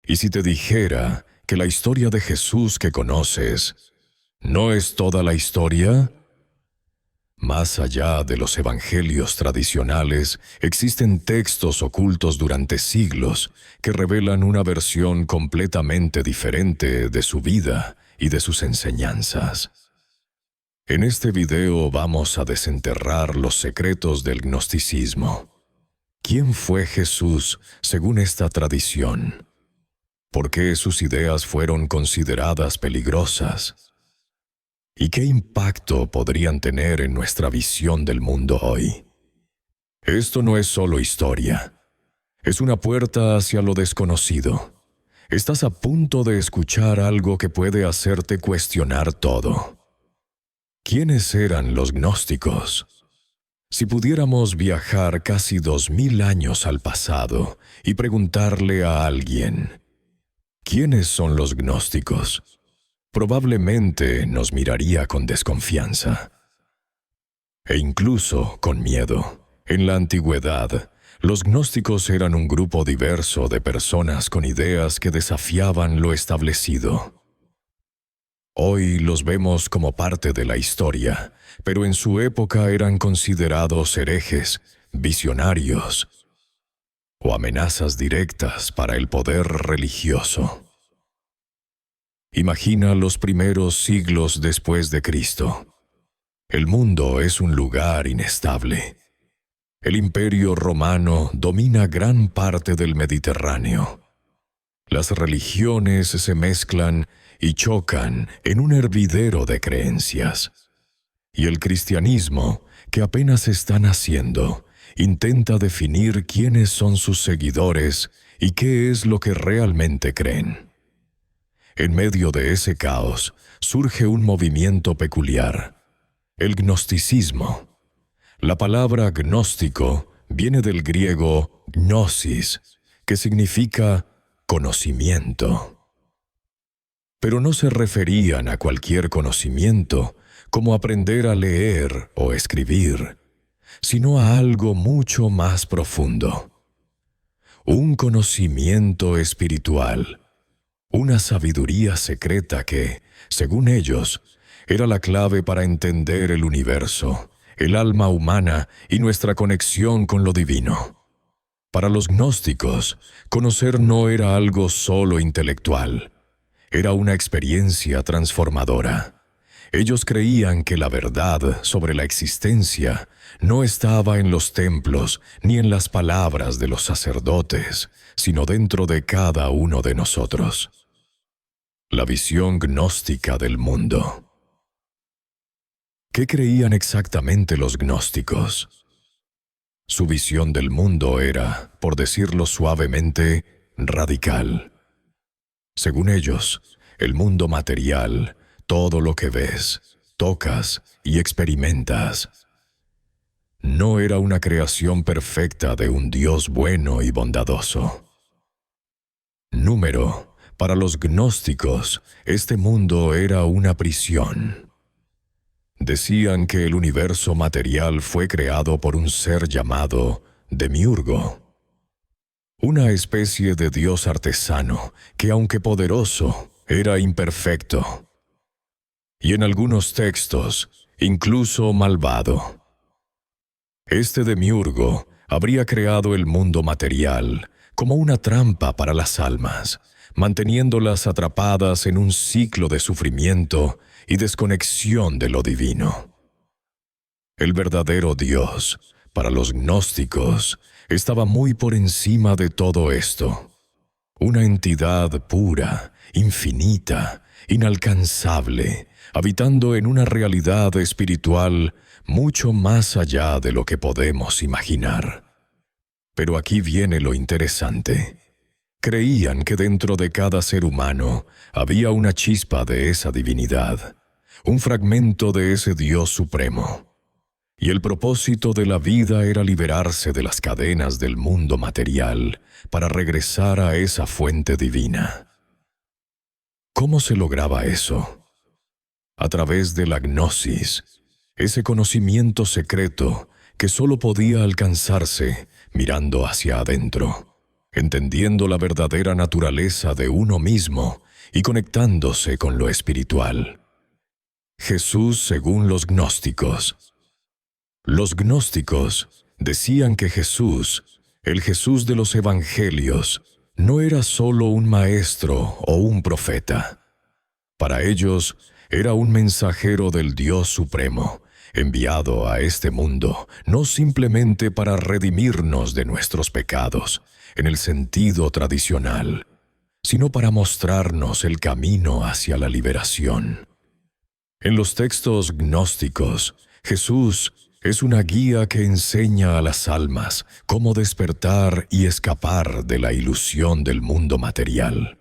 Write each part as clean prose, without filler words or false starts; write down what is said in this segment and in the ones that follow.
¿Y si te dijera que la historia de Jesús que conoces no es toda la historia? Más allá de los evangelios tradicionales, existen textos ocultos durante siglos que revelan una versión completamente diferente de su vida y de sus enseñanzas. En este video vamos a desenterrar los secretos del gnosticismo. ¿Quién fue Jesús según esta tradición? ¿Por qué sus ideas fueron consideradas peligrosas? ¿Y qué impacto podrían tener en nuestra visión del mundo hoy? Esto no es solo historia. Es una puerta hacia lo desconocido. Estás a punto de escuchar algo que puede hacerte cuestionar todo. ¿Quiénes eran los gnósticos? Si pudiéramos viajar casi 2000 años al pasado y preguntarle a alguien, ¿quiénes son los gnósticos?, probablemente nos miraría con desconfianza. E incluso con miedo. En la antigüedad, los gnósticos eran un grupo diverso de personas con ideas que desafiaban lo establecido. Hoy los vemos como parte de la historia, pero en su época eran considerados herejes, visionarios o amenazas directas para el poder religioso. Imagina los primeros siglos después de Cristo. El mundo es un lugar inestable. El Imperio Romano domina gran parte del Mediterráneo. Las religiones se mezclan y chocan en un hervidero de creencias. Y el cristianismo, que apenas está naciendo, intenta definir quiénes son sus seguidores y qué es lo que realmente creen. En medio de ese caos, surge un movimiento peculiar, el gnosticismo. La palabra gnóstico viene del griego gnosis, que significa conocimiento. Pero no se referían a cualquier conocimiento, como aprender a leer o escribir, sino a algo mucho más profundo. Un conocimiento espiritual. Una sabiduría secreta que, según ellos, era la clave para entender el universo, el alma humana y nuestra conexión con lo divino. Para los gnósticos, conocer no era algo solo intelectual, era una experiencia transformadora. Ellos creían que la verdad sobre la existencia no estaba en los templos ni en las palabras de los sacerdotes, sino dentro de cada uno de nosotros. La visión gnóstica del mundo. ¿Qué creían exactamente los gnósticos? Su visión del mundo era, por decirlo suavemente, radical. Según ellos, el mundo material, todo lo que ves, tocas y experimentas, no era una creación perfecta de un Dios bueno y bondadoso. Número. Para los gnósticos, este mundo era una prisión. Decían que el universo material fue creado por un ser llamado Demiurgo, una especie de dios artesano que, aunque poderoso, era imperfecto. Y en algunos textos, incluso malvado. Este Demiurgo habría creado el mundo material como una trampa para las almas, manteniéndolas atrapadas en un ciclo de sufrimiento y desconexión de lo divino. El verdadero Dios, para los gnósticos, estaba muy por encima de todo esto. Una entidad pura, infinita, inalcanzable, habitando en una realidad espiritual mucho más allá de lo que podemos imaginar. Pero aquí viene lo interesante. Creían que dentro de cada ser humano había una chispa de esa divinidad, un fragmento de ese Dios supremo. Y el propósito de la vida era liberarse de las cadenas del mundo material para regresar a esa fuente divina. ¿Cómo se lograba eso? A través de la gnosis, ese conocimiento secreto que solo podía alcanzarse mirando hacia adentro. entendiendo la verdadera naturaleza de uno mismo y conectándose con lo espiritual. Jesús según los gnósticos. Los gnósticos decían que Jesús, el Jesús de los evangelios, no era solo un maestro o un profeta. Para ellos, era un mensajero del Dios Supremo, enviado a este mundo no simplemente para redimirnos de nuestros pecados, en el sentido tradicional, sino para mostrarnos el camino hacia la liberación. En los textos gnósticos, Jesús es una guía que enseña a las almas cómo despertar y escapar de la ilusión del mundo material.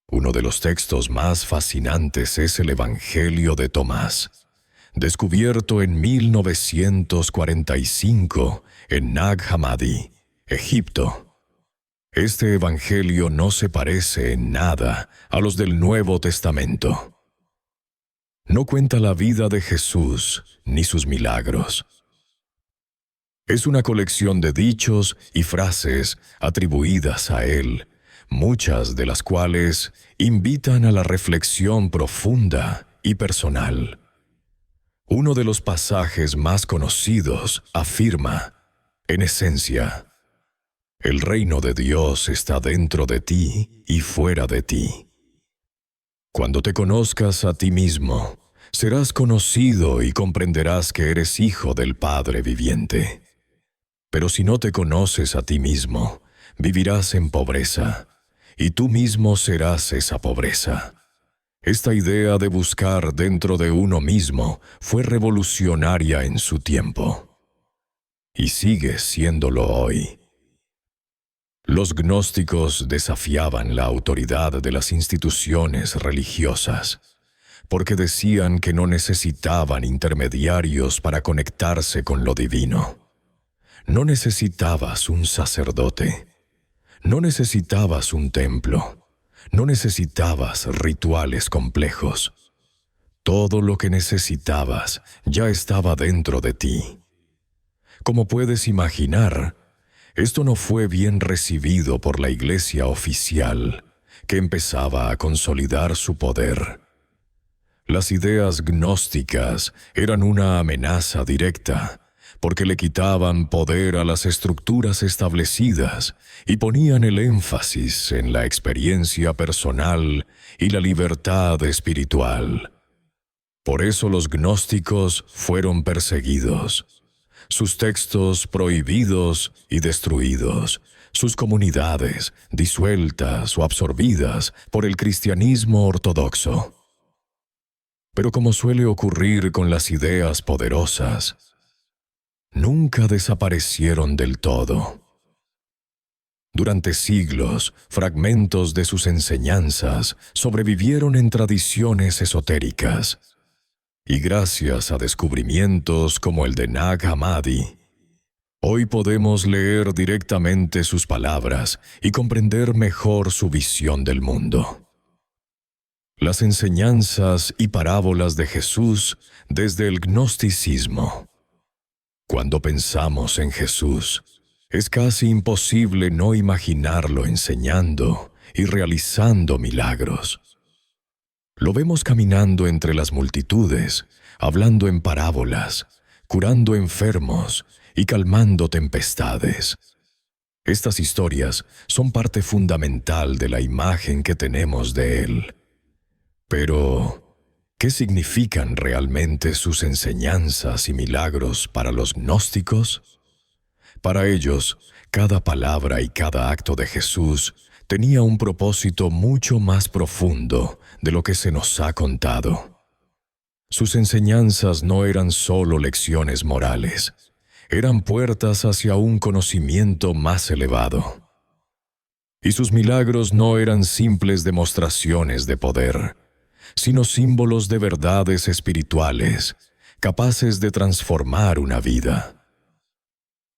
Uno de los textos más fascinantes es el Evangelio de Tomás, descubierto en 1945 en Nag Hammadi, Egipto. Este Evangelio no se parece en nada a los del Nuevo Testamento. No cuenta la vida de Jesús ni sus milagros. Es una colección de dichos y frases atribuidas a él, muchas de las cuales invitan a la reflexión profunda y personal. Uno de los pasajes más conocidos afirma, en esencia, el reino de Dios está dentro de ti y fuera de ti. Cuando te conozcas a ti mismo, serás conocido y comprenderás que eres hijo del Padre viviente. Pero si no te conoces a ti mismo, vivirás en pobreza, y tú mismo serás esa pobreza. Esta idea de buscar dentro de uno mismo fue revolucionaria en su tiempo, y sigue siéndolo hoy. Los gnósticos desafiaban la autoridad de las instituciones religiosas, porque decían que no necesitaban intermediarios para conectarse con lo divino. No necesitabas un sacerdote, no necesitabas un templo, no necesitabas rituales complejos. Todo lo que necesitabas ya estaba dentro de ti. Como puedes imaginar, esto no fue bien recibido por la Iglesia oficial, que empezaba a consolidar su poder. Las ideas gnósticas eran una amenaza directa, porque le quitaban poder a las estructuras establecidas y ponían el énfasis en la experiencia personal y la libertad espiritual. Por eso los gnósticos fueron perseguidos, sus textos prohibidos y destruidos, sus comunidades disueltas o absorbidas por el cristianismo ortodoxo. Pero como suele ocurrir con las ideas poderosas, nunca desaparecieron del todo. Durante siglos, fragmentos de sus enseñanzas sobrevivieron en tradiciones esotéricas, y gracias a descubrimientos como el de Nag Hammadi, hoy podemos leer directamente sus palabras y comprender mejor su visión del mundo. Las enseñanzas y parábolas de Jesús desde el gnosticismo. Cuando pensamos en Jesús, es casi imposible no imaginarlo enseñando y realizando milagros. Lo vemos caminando entre las multitudes, hablando en parábolas, curando enfermos y calmando tempestades. Estas historias son parte fundamental de la imagen que tenemos de él. Pero, ¿qué significan realmente sus enseñanzas y milagros para los gnósticos? Para ellos, cada palabra y cada acto de Jesús tenía un propósito mucho más profundo de lo que se nos ha contado. Sus enseñanzas no eran solo lecciones morales, eran puertas hacia un conocimiento más elevado. Y sus milagros no eran simples demostraciones de poder, sino símbolos de verdades espirituales, capaces de transformar una vida.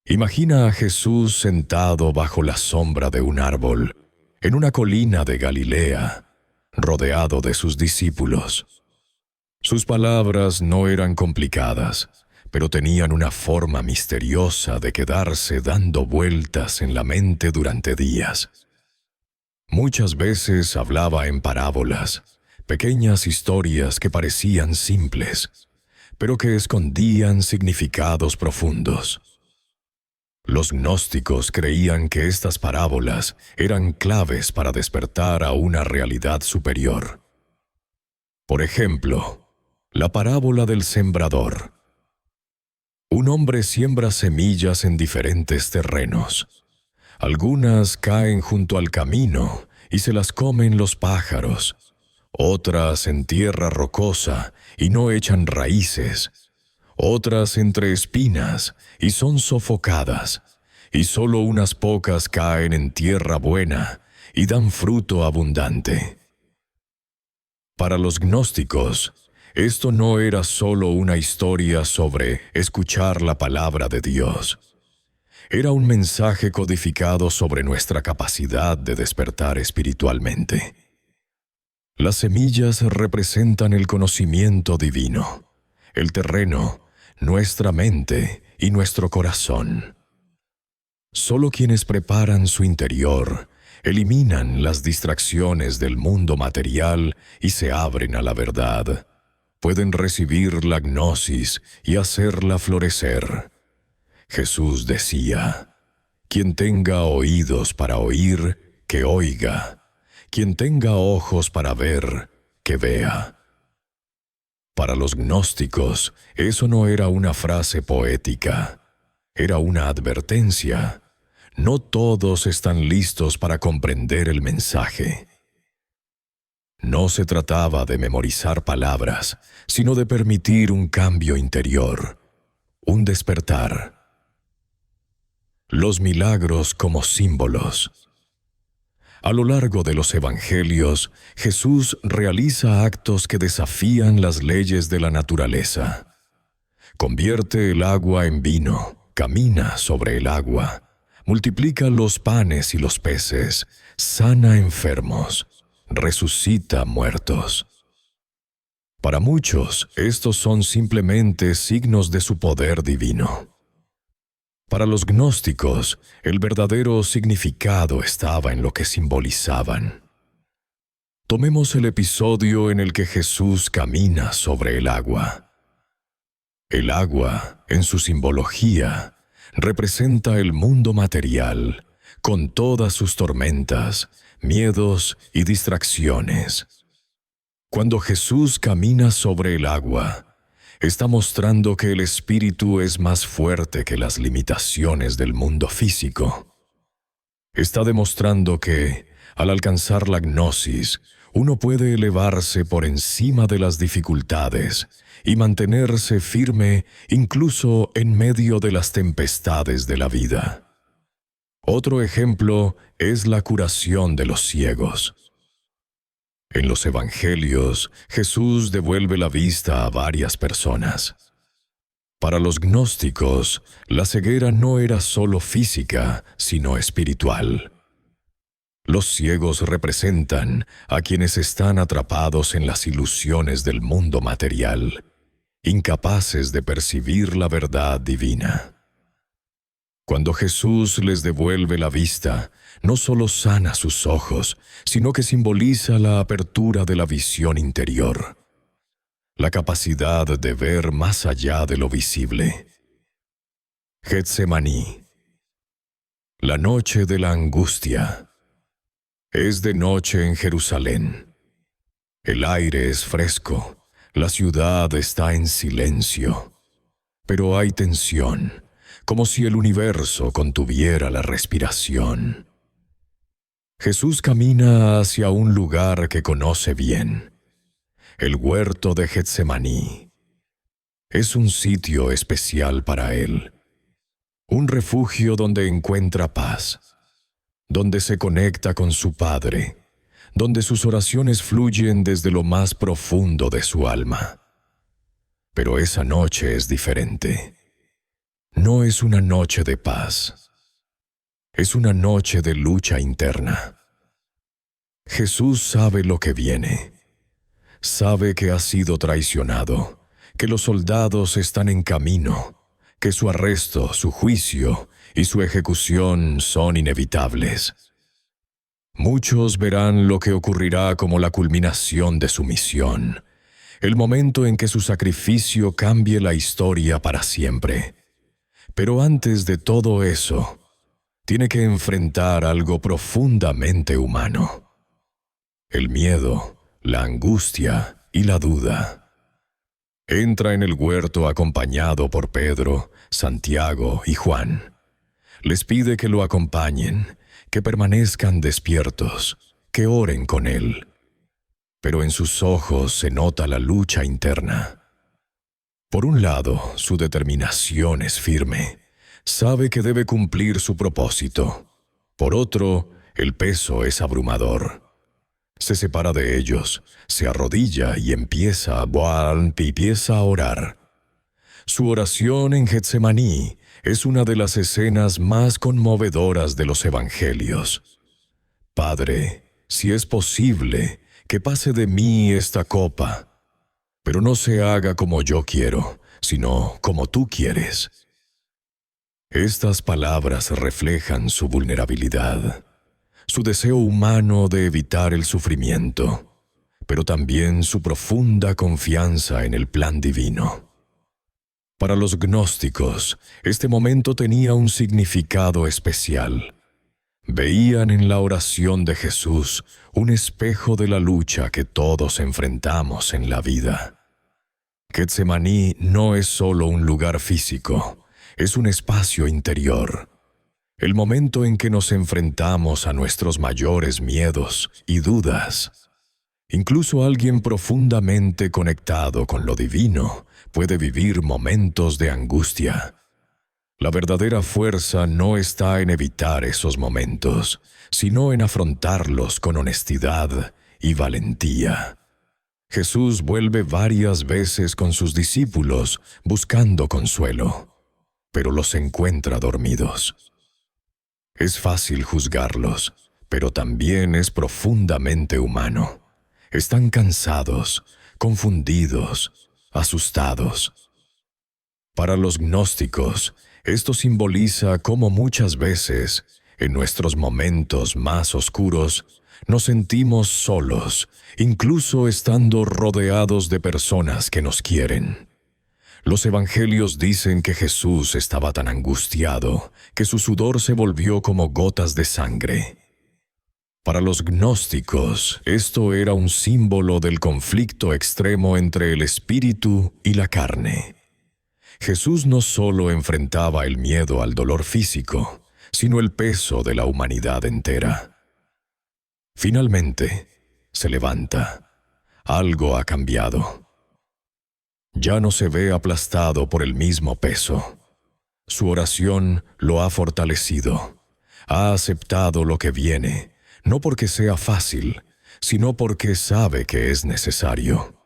Imagina a Jesús sentado bajo la sombra de un árbol, en una colina de Galilea, rodeado de sus discípulos. Sus palabras no eran complicadas, pero tenían una forma misteriosa de quedarse dando vueltas en la mente durante días. Muchas veces hablaba en parábolas, pequeñas historias que parecían simples, pero que escondían significados profundos. Los gnósticos creían que estas parábolas eran claves para despertar a una realidad superior. Por ejemplo, la parábola del sembrador. Un hombre siembra semillas en diferentes terrenos. Algunas caen junto al camino y se las comen los pájaros. Otras en tierra rocosa y no echan raíces. Otras entre espinas y son sofocadas. Y solo unas pocas caen en tierra buena y dan fruto abundante. Para los gnósticos, esto no era solo una historia sobre escuchar la palabra de Dios. Era un mensaje codificado sobre nuestra capacidad de despertar espiritualmente. Las semillas representan el conocimiento divino, el terreno, nuestra mente y nuestro corazón. Solo quienes preparan su interior, eliminan las distracciones del mundo material y se abren a la verdad, pueden recibir la gnosis y hacerla florecer. Jesús decía: quien tenga oídos para oír, que oiga; quien tenga ojos para ver, que vea. Para los gnósticos, eso no era una frase poética, era una advertencia. No todos están listos para comprender el mensaje. No se trataba de memorizar palabras, sino de permitir un cambio interior, un despertar. Los milagros como símbolos. A lo largo de los evangelios, Jesús realiza actos que desafían las leyes de la naturaleza. Convierte el agua en vino, camina sobre el agua, multiplica los panes y los peces, sana enfermos, resucita muertos. Para muchos, estos son simplemente signos de su poder divino. Para los gnósticos, el verdadero significado estaba en lo que simbolizaban. Tomemos el episodio en el que Jesús camina sobre el agua. El agua, en su simbología, representa el mundo material, con todas sus tormentas, miedos y distracciones. Cuando Jesús camina sobre el agua, está mostrando que el espíritu es más fuerte que las limitaciones del mundo físico. Está demostrando que, al alcanzar la gnosis, uno puede elevarse por encima de las dificultades y mantenerse firme incluso en medio de las tempestades de la vida. Otro ejemplo es la curación de los ciegos. En los evangelios, Jesús devuelve la vista a varias personas. Para los gnósticos, la ceguera no era solo física, sino espiritual. Los ciegos representan a quienes están atrapados en las ilusiones del mundo material, incapaces de percibir la verdad divina. Cuando Jesús les devuelve la vista, no solo sana sus ojos, sino que simboliza la apertura de la visión interior, la capacidad de ver más allá de lo visible. Getsemaní. La noche de la angustia. Es de noche en Jerusalén. El aire es fresco, la ciudad está en silencio, pero hay tensión, como si el universo contuviera la respiración. Jesús camina hacia un lugar que conoce bien, el huerto de Getsemaní. Es un sitio especial para él, un refugio donde encuentra paz, donde se conecta con su Padre, donde sus oraciones fluyen desde lo más profundo de su alma. Pero esa noche es diferente. No es una noche de paz. Es una noche de lucha interna. Jesús sabe lo que viene. Sabe que ha sido traicionado, que los soldados están en camino, que su arresto, su juicio y su ejecución son inevitables. Muchos verán lo que ocurrirá como la culminación de su misión, el momento en que su sacrificio cambie la historia para siempre. Pero antes de todo eso, tiene que enfrentar algo profundamente humano: el miedo, la angustia y la duda. Entra en el huerto acompañado por Pedro, Santiago y Juan. Les pide que lo acompañen, que permanezcan despiertos, que oren con él. Pero en sus ojos se nota la lucha interna. Por un lado, su determinación es firme. Sabe que debe cumplir su propósito. Por otro, el peso es abrumador. Se separa de ellos, se arrodilla y empieza a orar. Su oración en Getsemaní es una de las escenas más conmovedoras de los evangelios. Padre, si es posible, que pase de mí esta copa, pero no se haga como yo quiero, sino como tú quieres. Estas palabras reflejan su vulnerabilidad, su deseo humano de evitar el sufrimiento, pero también su profunda confianza en el plan divino. Para los gnósticos, este momento tenía un significado especial. Veían en la oración de Jesús un espejo de la lucha que todos enfrentamos en la vida. Getsemaní no es solo un lugar físico, es un espacio interior. El momento en que nos enfrentamos a nuestros mayores miedos y dudas. Incluso alguien profundamente conectado con lo divino puede vivir momentos de angustia. La verdadera fuerza no está en evitar esos momentos, sino en afrontarlos con honestidad y valentía. Jesús vuelve varias veces con sus discípulos buscando consuelo, pero los encuentra dormidos. Es fácil juzgarlos, pero también es profundamente humano. Están cansados, confundidos, asustados. Para los gnósticos, esto simboliza cómo muchas veces, en nuestros momentos más oscuros, nos sentimos solos, incluso estando rodeados de personas que nos quieren. Los evangelios dicen que Jesús estaba tan angustiado que su sudor se volvió como gotas de sangre. Para los gnósticos, esto era un símbolo del conflicto extremo entre el espíritu y la carne. Jesús no solo enfrentaba el miedo al dolor físico, sino el peso de la humanidad entera. Finalmente, se levanta. Algo ha cambiado. Ya no se ve aplastado por el mismo peso. Su oración lo ha fortalecido. Ha aceptado lo que viene, no porque sea fácil, sino porque sabe que es necesario.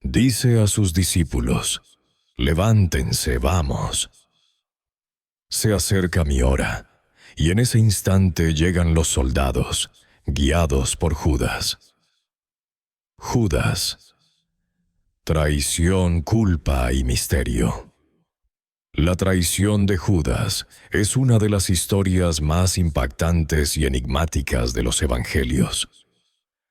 Dice a sus discípulos: «Levántense, vamos». Se acerca mi hora, y en ese instante llegan los soldados, guiados por Judas. Judas. Traición, culpa y misterio. La traición de Judas es una de las historias más impactantes y enigmáticas de los evangelios.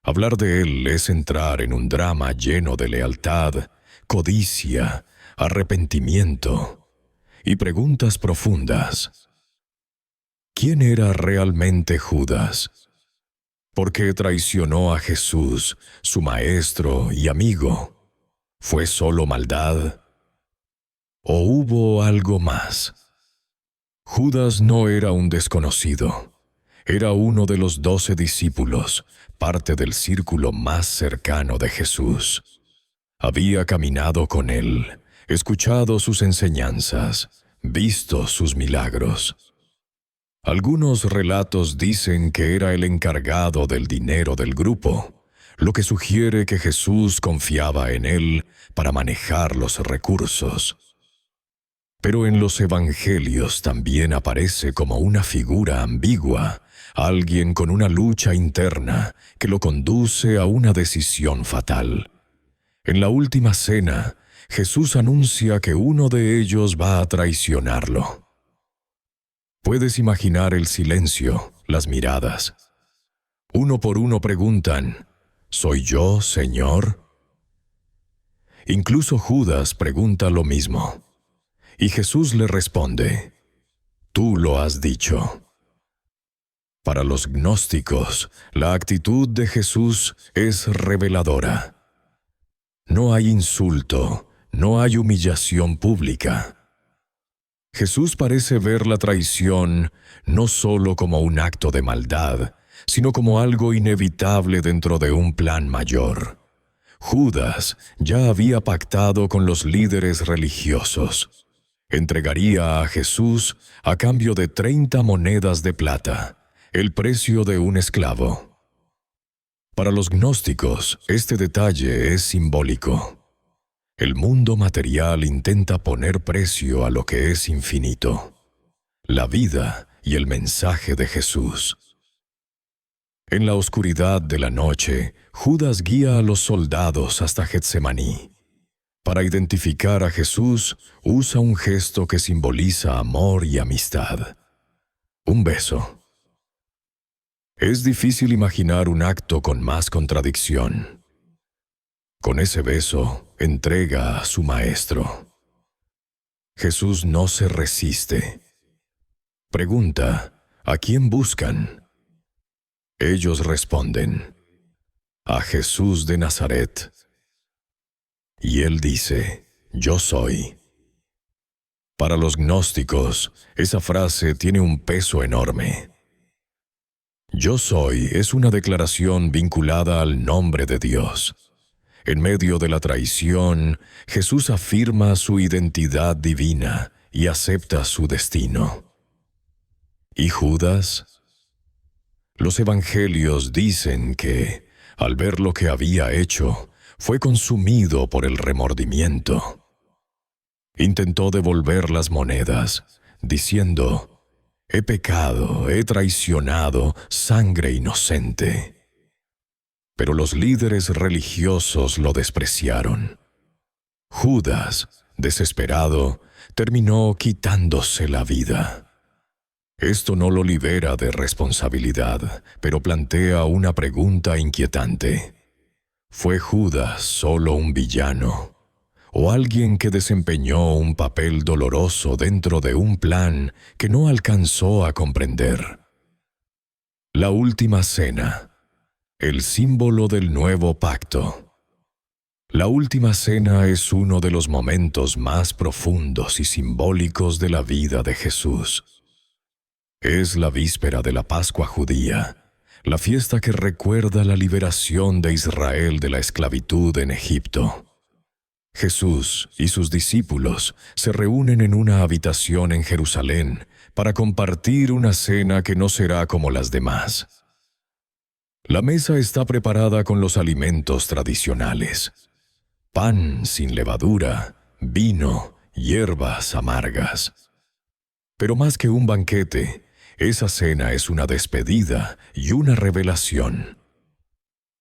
Hablar de él es entrar en un drama lleno de lealtad, codicia, arrepentimiento y preguntas profundas. ¿Quién era realmente Judas? ¿Por qué traicionó a Jesús, su maestro y amigo? ¿Fue solo maldad? ¿O hubo algo más? Judas no era un desconocido. Era uno de los 12 discípulos, parte del círculo más cercano de Jesús. Había caminado con él, escuchado sus enseñanzas, visto sus milagros. Algunos relatos dicen que era el encargado del dinero del grupo, lo que sugiere que Jesús confiaba en él para manejar los recursos. Pero en los evangelios también aparece como una figura ambigua, alguien con una lucha interna que lo conduce a una decisión fatal. En la última cena, Jesús anuncia que uno de ellos va a traicionarlo. Puedes imaginar el silencio, las miradas. Uno por uno preguntan, ¿soy yo, Señor? Incluso Judas pregunta lo mismo. Y Jesús le responde, tú lo has dicho. Para los gnósticos, la actitud de Jesús es reveladora. No hay insulto, no hay humillación pública. Jesús parece ver la traición no solo como un acto de maldad, sino como algo inevitable dentro de un plan mayor. Judas ya había pactado con los líderes religiosos. Entregaría a Jesús a cambio de 30 monedas de plata, el precio de un esclavo. Para los gnósticos, este detalle es simbólico. El mundo material intenta poner precio a lo que es infinito, la vida y el mensaje de Jesús. En la oscuridad de la noche, Judas guía a los soldados hasta Getsemaní. Para identificar a Jesús, usa un gesto que simboliza amor y amistad. Un beso. Es difícil imaginar un acto con más contradicción. Con ese beso, entrega a su maestro. Jesús no se resiste. Pregunta, ¿a quién buscan? Ellos responden, a Jesús de Nazaret. Y él dice, yo soy. Para los gnósticos, esa frase tiene un peso enorme. Yo soy es una declaración vinculada al nombre de Dios. En medio de la traición, Jesús afirma su identidad divina y acepta su destino. ¿Y Judas? Los evangelios dicen que, al ver lo que había hecho, fue consumido por el remordimiento. Intentó devolver las monedas, diciendo, he pecado, he traicionado sangre inocente. Pero los líderes religiosos lo despreciaron. Judas, desesperado, terminó quitándose la vida. Esto no lo libera de responsabilidad, pero plantea una pregunta inquietante. ¿Fue Judas solo un villano? ¿O alguien que desempeñó un papel doloroso dentro de un plan que no alcanzó a comprender? La última cena. El símbolo del nuevo pacto. La última cena es uno de los momentos más profundos y simbólicos de la vida de Jesús. Es la víspera de la Pascua judía, la fiesta que recuerda la liberación de Israel de la esclavitud en Egipto. Jesús y sus discípulos se reúnen en una habitación en Jerusalén para compartir una cena que no será como las demás. La mesa está preparada con los alimentos tradicionales: pan sin levadura, vino, hierbas amargas. Pero más que un banquete, esa cena es una despedida y una revelación.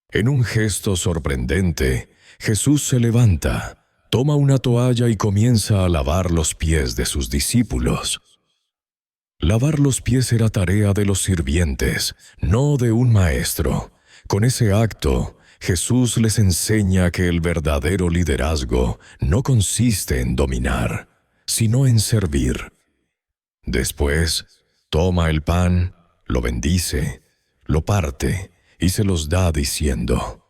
En un gesto sorprendente, Jesús se levanta, toma una toalla y comienza a lavar los pies de sus discípulos. Lavar los pies era tarea de los sirvientes, no de un maestro. Con ese acto, Jesús les enseña que el verdadero liderazgo no consiste en dominar, sino en servir. Después, toma el pan, lo bendice, lo parte y se los da diciendo: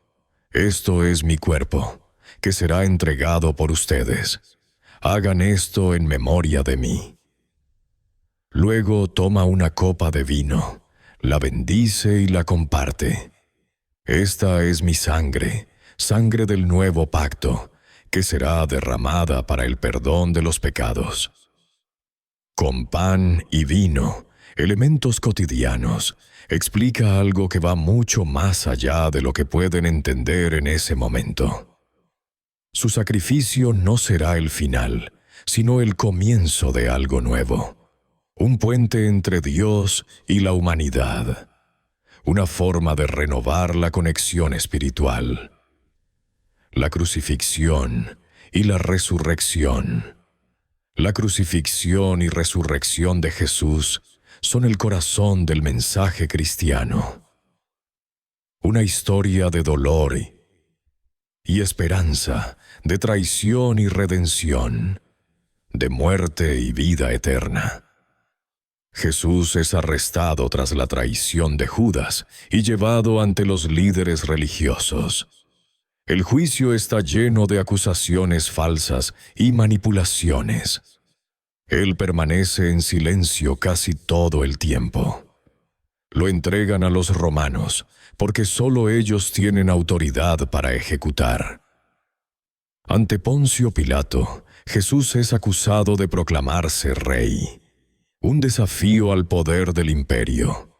esto es mi cuerpo, que será entregado por ustedes. Hagan esto en memoria de mí. Luego toma una copa de vino, la bendice y la comparte. Esta es mi sangre, sangre del nuevo pacto, que será derramada para el perdón de los pecados. Con pan y vino, elementos cotidianos, explica algo que va mucho más allá de lo que pueden entender en ese momento. Su sacrificio no será el final, sino el comienzo de algo nuevo. Un puente entre Dios y la humanidad. Una forma de renovar la conexión espiritual. la crucifixión y la resurrección. La crucifixión y resurrección de Jesús son el corazón del mensaje cristiano. Una historia de dolor y esperanza, de traición y redención, de muerte y vida eterna. Jesús es arrestado tras la traición de Judas y llevado ante los líderes religiosos. El juicio está lleno de acusaciones falsas y manipulaciones. Él permanece en silencio casi todo el tiempo. Lo entregan a los romanos, porque solo ellos tienen autoridad para ejecutar. Ante Poncio Pilato, Jesús es acusado de proclamarse rey, un desafío al poder del imperio.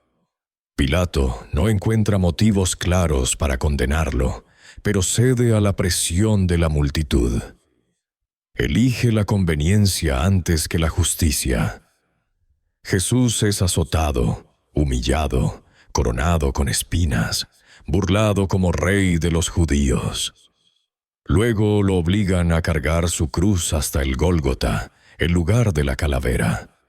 Pilato no encuentra motivos claros para condenarlo, pero cede a la presión de la multitud. Elige la conveniencia antes que la justicia. Jesús es azotado, humillado, coronado con espinas, burlado como rey de los judíos. Luego lo obligan a cargar su cruz hasta el Gólgota, el lugar de la calavera.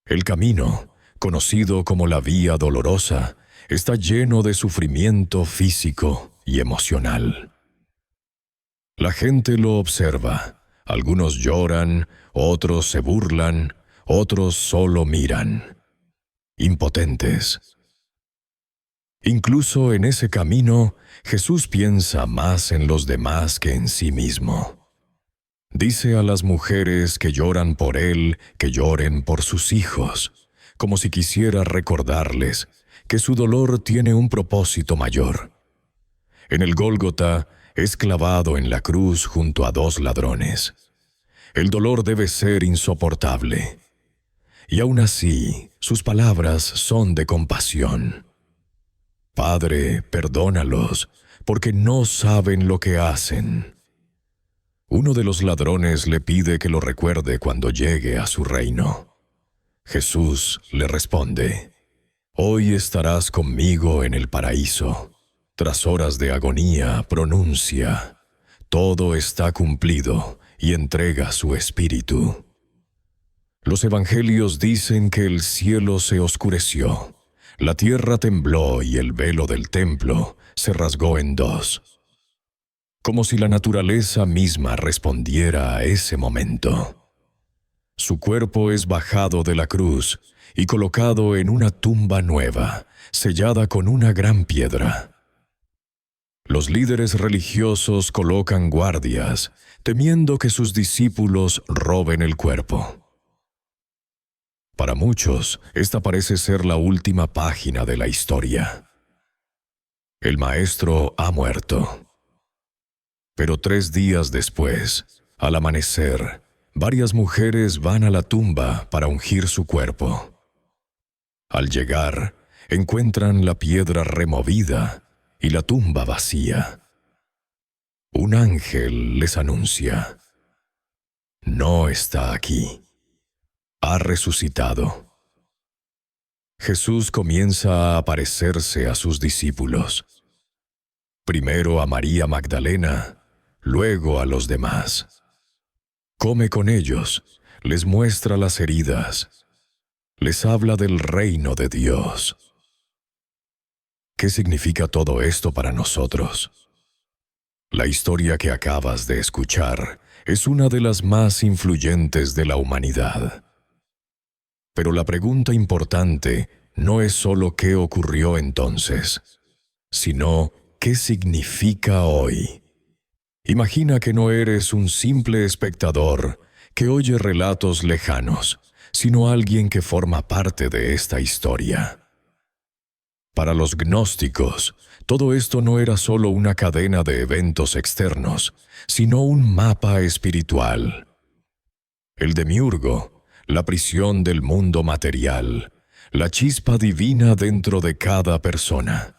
El camino, conocido como la Vía Dolorosa, está lleno de sufrimiento físico y emocional. La gente lo observa. Algunos lloran, otros se burlan, otros solo miran, impotentes. Incluso en ese camino, Jesús piensa más en los demás que en sí mismo. Dice a las mujeres que lloran por Él, que lloren por sus hijos, como si quisiera recordarles que su dolor tiene un propósito mayor. En el Gólgota es clavado en la cruz junto a 2 ladrones. El dolor debe ser insoportable. Y aún así, sus palabras son de compasión. Padre, perdónalos, porque no saben lo que hacen. Uno de los ladrones le pide que lo recuerde cuando llegue a su reino. Jesús le responde: «Hoy estarás conmigo en el paraíso». Tras horas de agonía, pronuncia: «Todo está cumplido», y entrega su espíritu. Los evangelios dicen que el cielo se oscureció, la tierra tembló y el velo del templo se rasgó en 2. Como si la naturaleza misma respondiera a ese momento. Su cuerpo es bajado de la cruz y colocado en una tumba nueva, sellada con una gran piedra. Los líderes religiosos colocan guardias, temiendo que sus discípulos roben el cuerpo. Para muchos, esta parece ser la última página de la historia. El Maestro ha muerto. Pero 3 días después, al amanecer, varias mujeres van a la tumba para ungir su cuerpo. Al llegar, encuentran la piedra removida y la tumba vacía. Un ángel les anuncia: «No está aquí. Ha resucitado». Jesús comienza a aparecerse a sus discípulos. Primero a María Magdalena, luego a los demás. Come con ellos, les muestra las heridas, les habla del reino de Dios. ¿Qué significa todo esto para nosotros? La historia que acabas de escuchar es una de las más influyentes de la humanidad. Pero la pregunta importante no es solo qué ocurrió entonces, sino qué significa hoy. Imagina que no eres un simple espectador que oye relatos lejanos, sino alguien que forma parte de esta historia. Para los gnósticos, todo esto no era solo una cadena de eventos externos, sino un mapa espiritual. El demiurgo, la prisión del mundo material, la chispa divina dentro de cada persona.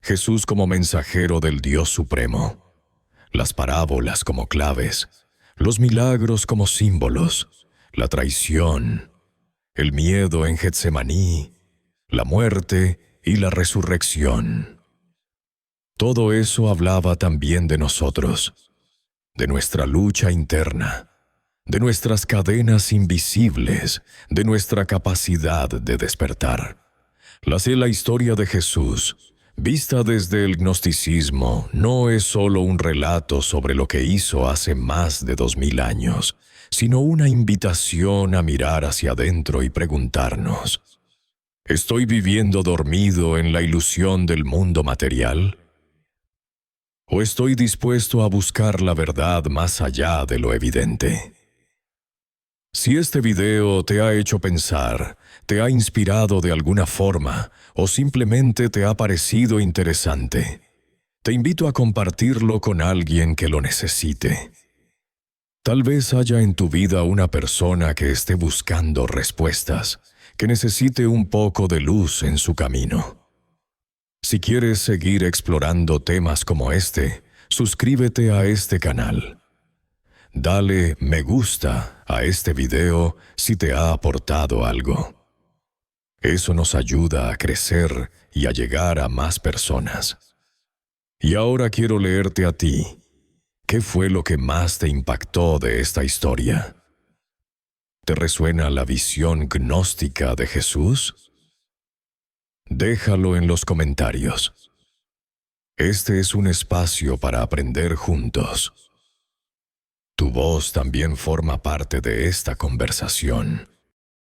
Jesús como mensajero del Dios Supremo. Las parábolas como claves, los milagros como símbolos, la traición, el miedo en Getsemaní, la muerte y la resurrección. Todo eso hablaba también de nosotros, de nuestra lucha interna, de nuestras cadenas invisibles, de nuestra capacidad de despertar. La historia de Jesús, vista desde el gnosticismo, no es solo un relato sobre lo que hizo hace más de 2000 años, sino una invitación a mirar hacia adentro y preguntarnos: ¿estoy viviendo dormido en la ilusión del mundo material? ¿O estoy dispuesto a buscar la verdad más allá de lo evidente? Si este video te ha hecho pensar, te ha inspirado de alguna forma o simplemente te ha parecido interesante, te invito a compartirlo con alguien que lo necesite. Tal vez haya en tu vida una persona que esté buscando respuestas, que necesite un poco de luz en su camino. Si quieres seguir explorando temas como este, suscríbete a este canal. Dale me gusta a este video si te ha aportado algo. Eso nos ayuda a crecer y a llegar a más personas. Y ahora quiero leerte a ti. ¿Qué fue lo que más te impactó de esta historia? ¿Te resuena la visión gnóstica de Jesús? Déjalo en los comentarios. Este es un espacio para aprender juntos. Tu voz también forma parte de esta conversación.